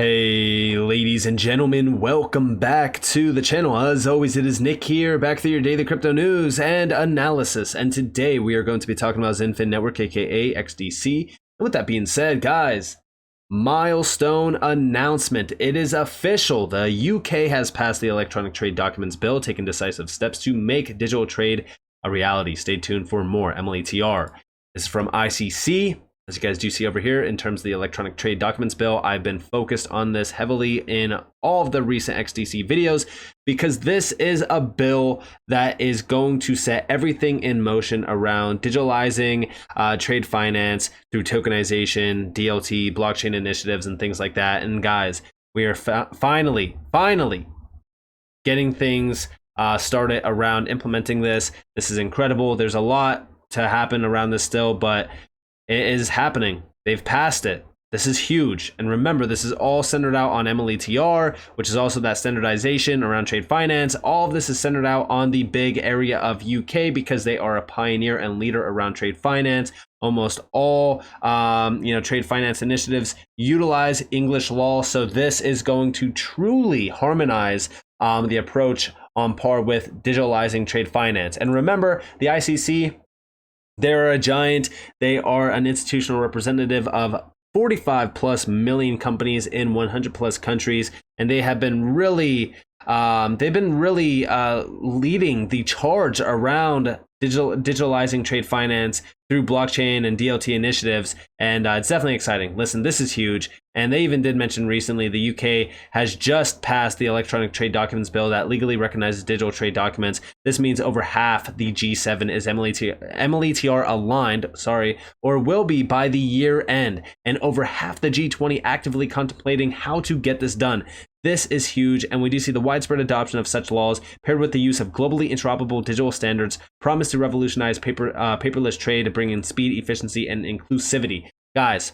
Hey ladies and gentlemen, welcome back to the channel. As always, it is Nick here, back with your daily crypto news and analysis. And today we are going to be talking about XinFin Network, aka XDC. And with that being said, guys, milestone announcement. It is official. The UK has passed the Electronic Trade Documents Bill, taking decisive steps to make digital trade a reality. Stay tuned for more MLETR. This is from ICC. As you guys do see over here, in terms of the Electronic Trade Documents Bill, I've been focused on this heavily in all of the recent XDC videos because this is a bill that is going to set everything in motion around digitalizing trade finance through tokenization, DLT, blockchain initiatives, and things like that. And guys, we are finally getting things started around implementing this. This is incredible. There's a lot to happen around this still, but it is happening. They've passed it. This is huge. And remember, this is all centered out on MLETR, which is also that standardization around trade finance. All of this is centered out on the big area of UK because they are a pioneer and leader around trade finance. Almost all trade finance initiatives utilize English law. So this is going to truly harmonize the approach on par with digitalizing trade finance. And remember, the ICC, they're a giant. They are an institutional representative of 45 plus million companies in 100 plus countries, and they have been really leading the charge around digitalizing trade finance through blockchain and DLT initiatives, and it's definitely exciting. Listen, this is huge, and they even did mention recently the UK has just passed the Electronic Trade Documents Bill that legally recognizes digital trade documents. This means over half the G7 is MLETR aligned, or will be by the year end, and over half the G20 actively contemplating how to get this done. This is huge, and we do see the widespread adoption of such laws paired with the use of globally interoperable digital standards promise to revolutionize paperless trade, bringing speed, efficiency, and inclusivity. Guys,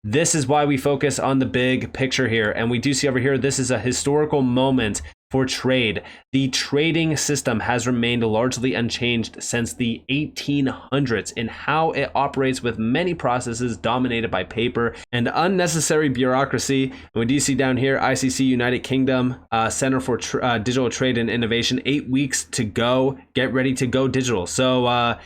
this is why we focus on the big picture here, and we do see over here this is a historical moment for trade. The trading system has remained largely unchanged since the 1800s in how it operates, with many processes dominated by paper and unnecessary bureaucracy. And we do see down here ICC United Kingdom Center for Digital Trade and Innovation, 8 weeks to go. Get ready to go digital. So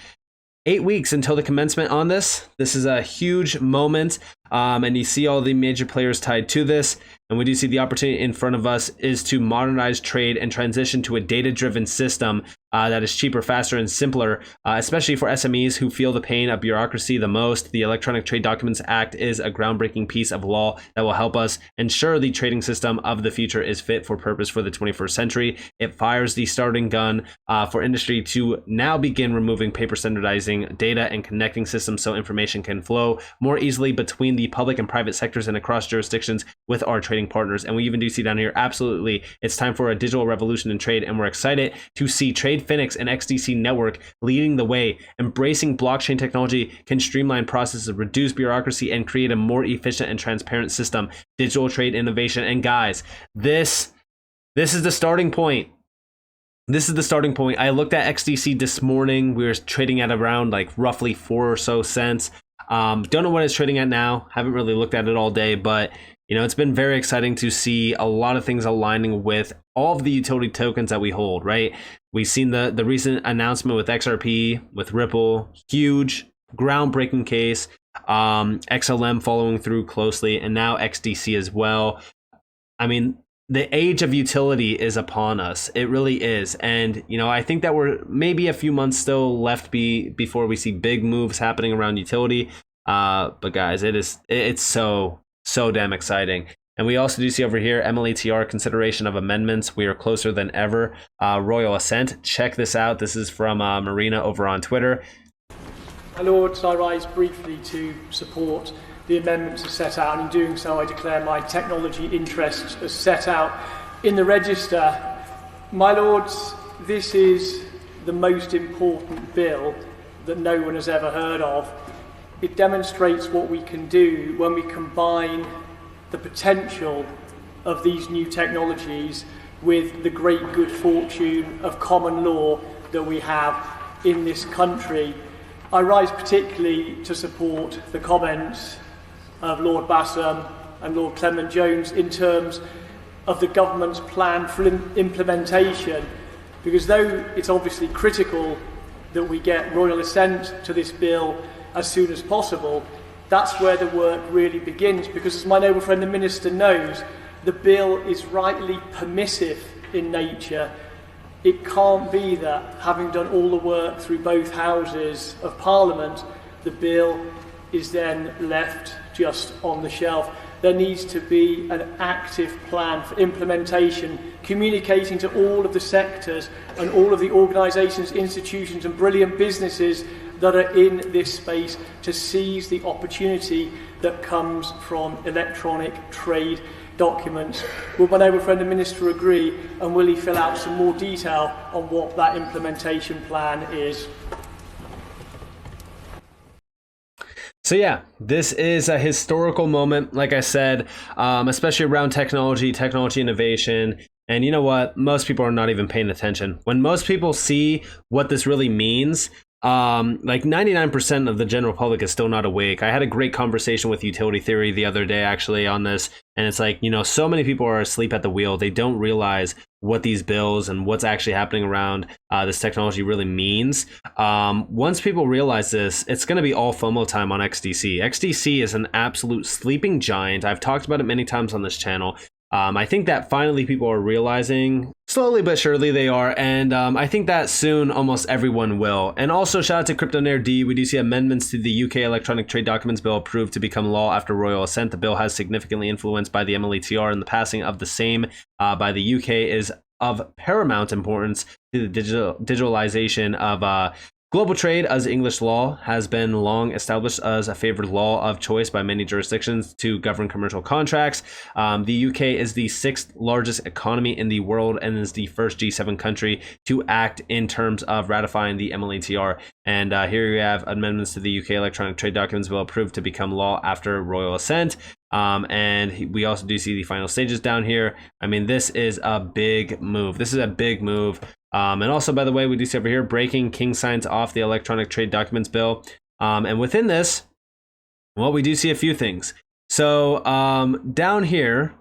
8 weeks until the commencement on this. This is a huge moment, and you see all the major players tied to this. And we do see the opportunity in front of us is to modernize trade and transition to a data-driven system that is cheaper, faster, and simpler, especially for SMEs who feel the pain of bureaucracy the most. The Electronic Trade Documents Act is a groundbreaking piece of law that will help us ensure the trading system of the future is fit for purpose for the 21st century. It fires the starting gun for industry to now begin removing paper, standardizing data, and connecting systems so information can flow more easily between the public and private sectors and across jurisdictions with our trading partners. And we even do see down here, absolutely, it's time for a digital revolution in trade, and we're excited to see XinFin and XDC Network leading the way. Embracing blockchain technology can streamline processes, reduce bureaucracy, and create a more efficient and transparent system. Digital trade innovation. And guys, this is the starting point. This is the starting point. I looked at XDC this morning. We were trading at around like roughly 4 or so cents. Don't know what it's trading at now. Haven't really looked at it all day, but it's been very exciting to see a lot of things aligning with all of the utility tokens that we hold, right? We've seen the recent announcement with XRP, with Ripple, huge, groundbreaking case. XLM following through closely, and now XDC as well. I mean, the age of utility is upon us. It really is. And, I think that we're maybe a few months still left before we see big moves happening around utility. But guys, it's so damn exciting. And we also do see over here MLETR consideration of amendments. We are closer than ever. Royal Assent. Check this out. This is from Marina over on Twitter. My Lords, I rise briefly to support the amendments as set out, and in doing so I declare my technology interests as set out in the register. My Lords, this is the most important bill that no one has ever heard of. It demonstrates what we can do when we combine the potential of these new technologies with the great good fortune of common law that we have in this country. I rise particularly to support the comments of Lord Bassam and Lord Clement Jones in terms of the government's plan for implementation, because though it's obviously critical that we get royal assent to this bill as soon as possible, that's where the work really begins, because as my noble friend the Minister knows, the bill is rightly permissive in nature. It can't be that, having done all the work through both houses of Parliament, the bill is then left just on the shelf. There needs to be an active plan for implementation, communicating to all of the sectors and all of the organisations, institutions and brilliant businesses that are in this space to seize the opportunity that comes from electronic trade documents. Will my noble friend the Minister agree, and will he fill out some more detail on what that implementation plan is? So yeah, this is a historical moment, like I said, especially around technology innovation. And you know what? Most people are not even paying attention. When most people see what this really means, like 99% of the general public is still not awake. I had a great conversation with Utility Theory the other day actually on this, and it's like, you know, so many people are asleep at the wheel. They don't realize what these bills and what's actually happening around this technology really means. Once people realize this, it's going to be all FOMO time on XDC. XDC is an absolute sleeping giant. I've talked about it many times on this channel. I think that finally people are realizing, slowly but surely they are, and I think that soon almost everyone will. And also shout out to CryptoNair D. We do see amendments to the UK Electronic Trade Documents Bill approved to become law after royal assent. The bill has significantly influenced by the MLETR, and the passing of the same by the UK is of paramount importance to the digitalization of global trade, as English law has been long established as a favored law of choice by many jurisdictions to govern commercial contracts. The UK is the 6th largest economy in the world and is the first G7 country to act in terms of ratifying the MLETR. And here you have amendments to the UK Electronic Trade Documents Bill approved to become law after royal assent. And we also do see the final stages down here. I mean, this is a big move. This is a big move. And also, by the way, we do see over here, breaking King signs off the Electronic Trade Documents Bill. And within this, well, we do see a few things. So down here,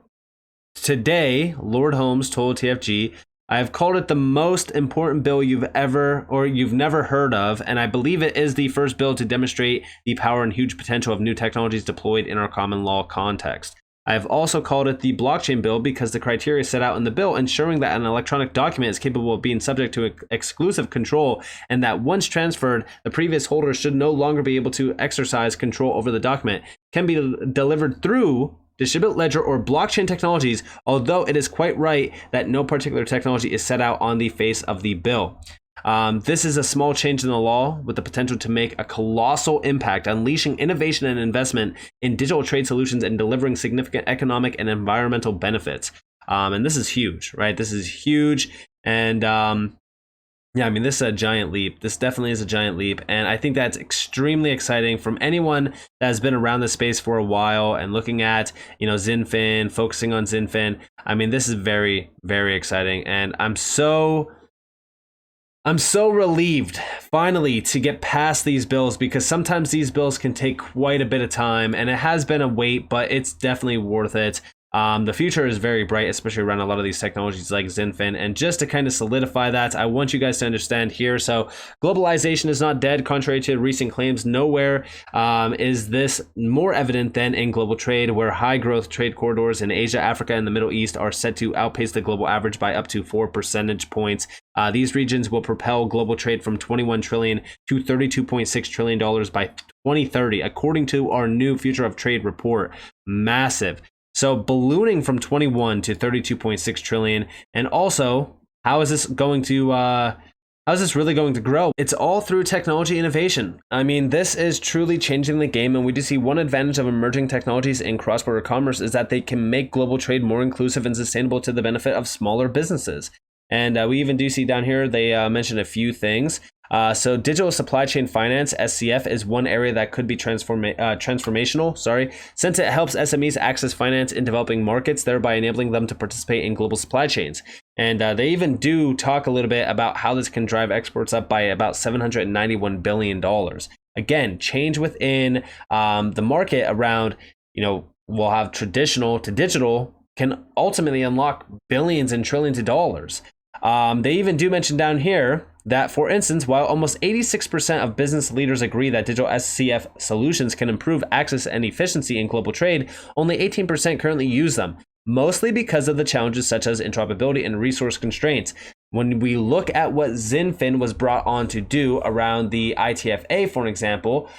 today, Lord Holmes told TFG, I have called it the most important bill you've never heard of, and I believe it is the first bill to demonstrate the power and huge potential of new technologies deployed in our common law context. I have also called it the blockchain bill because the criteria set out in the bill ensuring that an electronic document is capable of being subject to exclusive control, and that once transferred, the previous holder should no longer be able to exercise control over the document, can be delivered through distributed ledger or blockchain technologies, although it is quite right that no particular technology is set out on the face of the bill. This is a small change in the law with the potential to make a colossal impact, unleashing innovation and investment in digital trade solutions and delivering significant economic and environmental benefits. And this is huge, right? This is huge. And yeah, I mean, this is a giant leap. This definitely is a giant leap. And I think that's extremely exciting from anyone that has been around this space for a while and looking at, you know, XinFin, focusing on XinFin. I mean, this is very, very exciting. And I'm so relieved finally to get past these bills, because sometimes these bills can take quite a bit of time, and it has been a wait, but it's definitely worth it. The future is very bright, especially around a lot of these technologies like XinFin. And just to kind of solidify that, I want you guys to understand here. So globalization is not dead. Contrary to recent claims, nowhere is this more evident than in global trade, where high growth trade corridors in Asia, Africa, and the Middle East are set to outpace the global average by up to 4 percentage points. These regions will propel global trade from $21 trillion to $32.6 trillion by 2030, according to our new Future of Trade report. Massive. So ballooning from 21 to 32.6 trillion. And also, how is this really going to grow? It's all through technology innovation. I mean, this is truly changing the game. And we do see one advantage of emerging technologies in cross-border commerce is that they can make global trade more inclusive and sustainable to the benefit of smaller businesses. And we even do see down here, they mentioned a few things. So digital supply chain finance, SCF, is one area that could be transformational, since it helps SMEs access finance in developing markets, thereby enabling them to participate in global supply chains. And they even do talk a little bit about how this can drive exports up by about $791 billion. Again, change within the market around, you know, will have traditional to digital can ultimately unlock billions and trillions of dollars. They even do mention down here that, for instance, while almost 86% of business leaders agree that digital SCF solutions can improve access and efficiency in global trade, only 18% currently use them, mostly because of the challenges such as interoperability and resource constraints. When we look at what XinFin was brought on to do around the ITFA, for example,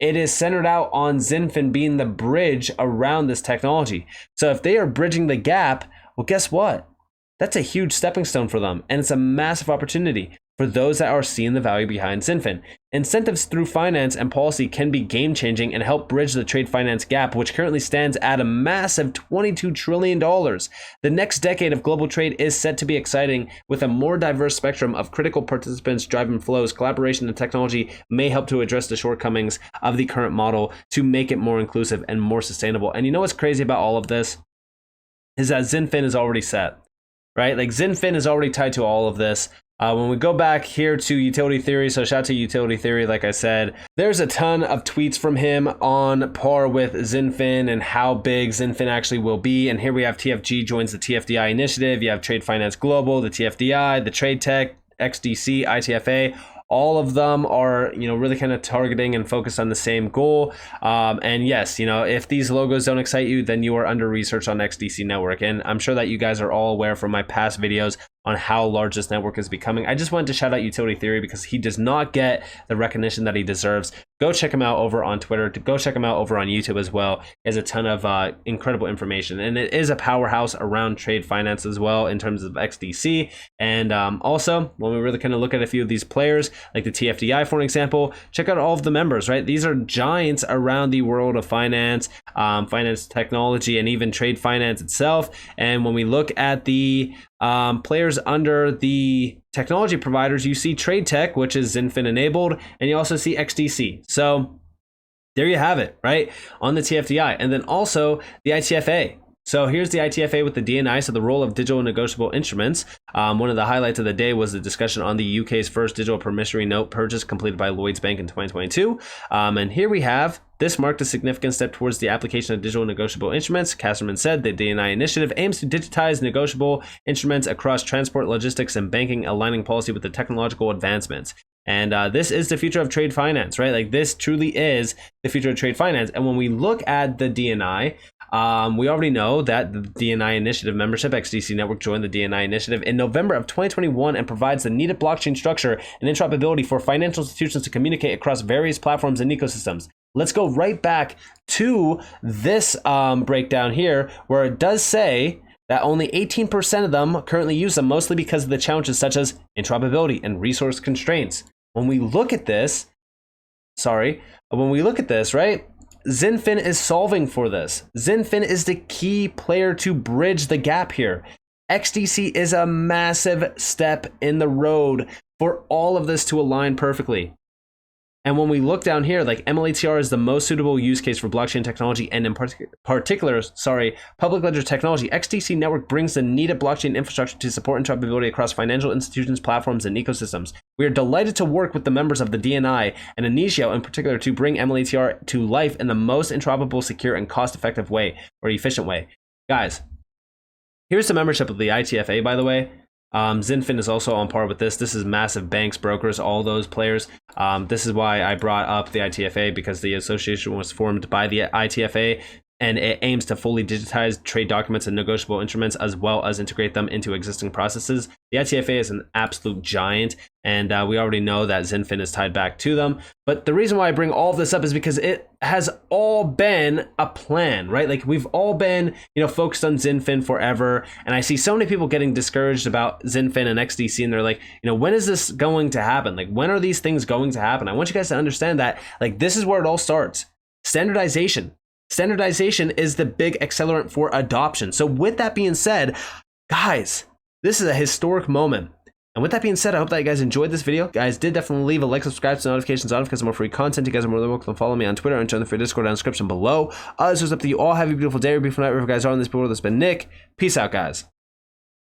it is centered out on XinFin being the bridge around this technology. So if they are bridging the gap, well, guess what? That's a huge stepping stone for them, and it's a massive opportunity for those that are seeing the value behind XinFin. Incentives through finance and policy can be game-changing and help bridge the trade finance gap, which currently stands at a massive $22 trillion. The next decade of global trade is set to be exciting, with a more diverse spectrum of critical participants driving flows. Collaboration and technology may help to address the shortcomings of the current model to make it more inclusive and more sustainable. And you know what's crazy about all of this? Is that XinFin is already set, right? Like XinFin is already tied to all of this. When we go back here to Utility Theory, so shout out to Utility Theory, like I said, there's a ton of tweets from him on par with XinFin and how big XinFin actually will be. And here we have TFG joins the TFDI initiative. You have Trade Finance Global, the TFDI, the Trade Tech, XDC, ITFA. All of them are, really kind of targeting and focused on the same goal. And yes, if these logos don't excite you, then you are under research on XDC Network. And I'm sure that you guys are all aware from my past videos on how large this network is becoming. I just wanted to shout out Utility Theory because he does not get the recognition that he deserves. Go check him out over on Twitter. Go check him out over on YouTube as well. He has a ton of incredible information. And it is a powerhouse around trade finance as well in terms of XDC. And also, when we really kind of look at a few of these players, like the TFDI, for example, check out all of the members, right? These are giants around the world of finance, finance technology, and even trade finance itself. And when we look at the players under the technology providers, you see Trade Tech, which is XinFin enabled, and you also see XDC. So there you have it, right? On the TFDI. And then also the ITFA. So here's the ITFA with the DNI, so the role of digital negotiable instruments. One of the highlights of the day was the discussion on the UK's first digital promissory note purchase completed by Lloyds Bank in 2022. And here we have, this marked a significant step towards the application of digital negotiable instruments. Casterman said the DNI initiative aims to digitize negotiable instruments across transport, logistics, and banking, aligning policy with the technological advancements. And this is the future of trade finance, right? Like this truly is the future of trade finance. And when we look at the DNI, we already know that the DNI initiative membership, XDC Network, joined the DNI initiative in November of 2021 and provides the needed blockchain structure and interoperability for financial institutions to communicate across various platforms and ecosystems. Let's go right back to this breakdown here, where it does say that only 18% of them currently use them, mostly because of the challenges such as interoperability and resource constraints. When we look at this, right, XinFin is solving for this. XinFin is the key player to bridge the gap here. XDC is a massive step in the road for all of this to align perfectly. And when we look down here, like MLATR is the most suitable use case for blockchain technology and in particular, public ledger technology. XDC Network brings the needed blockchain infrastructure to support interoperability across financial institutions, platforms, and ecosystems. We are delighted to work with the members of the DNI and Initio in particular to bring MLATR to life in the most interoperable, secure, and cost-effective way, or efficient way. Guys, here's the membership of the ITFA, by the way. XinFin is also on par with this. This is massive banks, brokers, all those players. This is why I brought up the ITFA, because the association was formed by the ITFA and it aims to fully digitize trade documents and negotiable instruments as well as integrate them into existing processes. The ITFA is an absolute giant, and we already know that XinFin is tied back to them. But the reason why I bring all of this up is because it has all been a plan, right? Like we've all been, focused on XinFin forever. And I see so many people getting discouraged about XinFin and XDC, and they're like, when is this going to happen? Like, when are these things going to happen? I want you guys to understand that, like, this is where it all starts. Standardization. Standardization is the big accelerant for adoption. So with that being said, guys, this is a historic moment. And with that being said, I hope that you guys enjoyed this video. Guys, did definitely leave a like, subscribe to notifications on because of more free content. You guys are more than welcome to follow me on Twitter and join the free Discord down in the description below. This was up to you all. Have a beautiful day or beautiful night wherever you guys are in this world. That's been Nick. Peace out, guys.